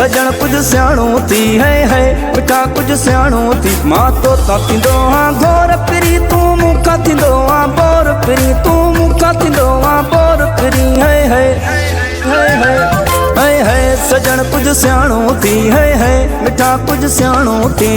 सजण कुछ सियाणो थी है मिठा कुछ सियाणो थी। मां तो थींदो हाँ घोर पिरी तू मूंखां थींदो हाँ बोर पिरी तू मूंखां थींदो हाँ बोर पिरी है सजण कुछ सियाणो थी है मिठा कुछ सियाणो थी।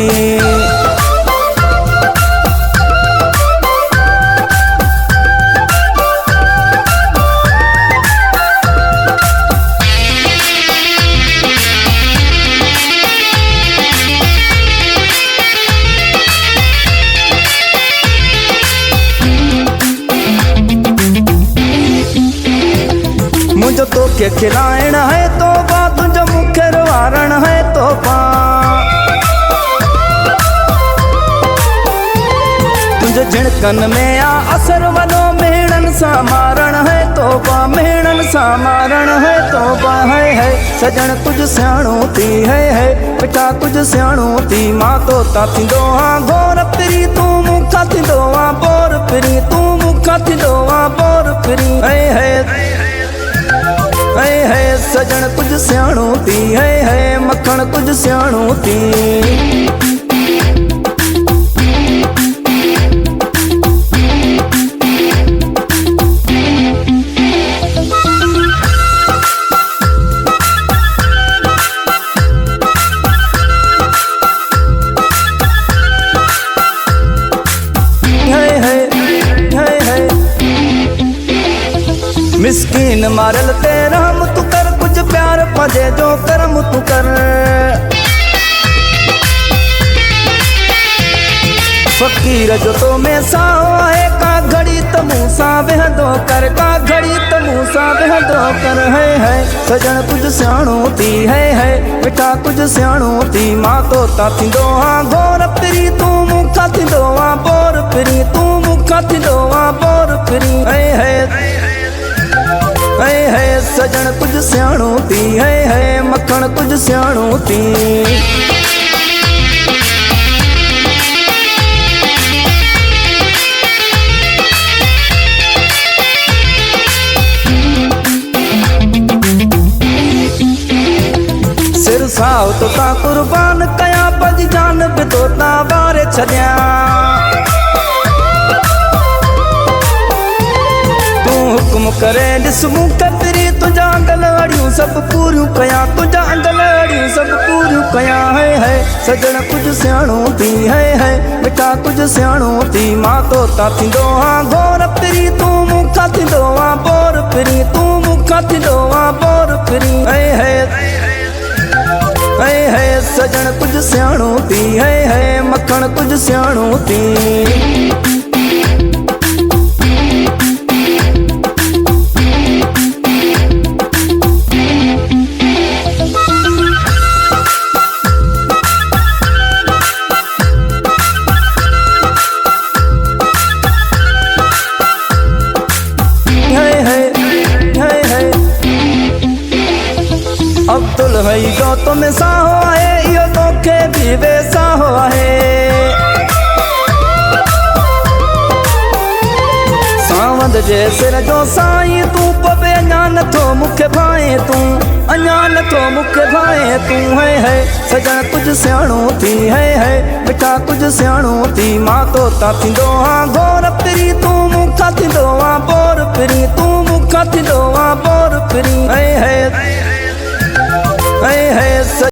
मुझे तो के खिलायण है तो बा तुझो मुखे वारण है तो बा तुझे झिणकन में आ असर वनो मेहणन सा मारण है तो बा मेहणन सा मारण है तो बा है सजण कुछ सियाणो थी है मिठा कुछ सियाणो थी। मां तो थींदो हाँ घोर पिरी तू मूंखां थींदो हाँ बोर पिरी तू मूंखां थींदो हाँ बोर पिरी है सजण कुछ सियाणो थी है मखण कुछ सियाणो थी। मिस्कीन मारल तेरा तू कर कुछ प्यार पजे जो करम तू कर। फकीर जो तो में साओ है का घड़ी तमूसा बेहदो कर का घड़ी तमूसा बेहदो कर है सजण कुछ सियाणो थी है मिठा कुछ सियाणो थी। मां तो थींदो हाँ घोर पिरी तू मूंखां थींदो हाँ बोर पिरी तू मूंखां थींदो हाँ बोर पिरी है सजण कुछ सियाणो थी है मखण कुछ सियाणो थी। सिर साव तो ता कुर्बान कया पज जान भी तो ता बारे छॾिया। हुक्म करे ॾिस मूंखे पिरी तुझा अंगलड़ियूं सभु पूरियूं कया तुझा अंगलड़ियूं सभु पूरियूं कया है सजण कुछ सियाणो थी है मिठा कुछ सियाणो थी। मां तो थींदो हाँ घोर पिरी तू मूंखां थींदो हाँ बोर पिरी तू मूंखां थींदो हाँ बोर पिरी है सजण कुछ सियाणो थी है मखण कुछ सियाणो थी। अब्दुल है जो तुम साहो है यो तोखे भी वैसा हो है। सावंद जे सिर जो साईं तू पवे अञा नथो मुखे भाए तू अञा नथो मुखे भाए तू है सजण कुछ सियाणो थी है मिठा कुछ सियाणो थी। मां तो थींदो हाँ घोर पिरी तू मूंखां थींदो हाँ बोर पिरी तू मूंखां थींदो हाँ बोर पिरी है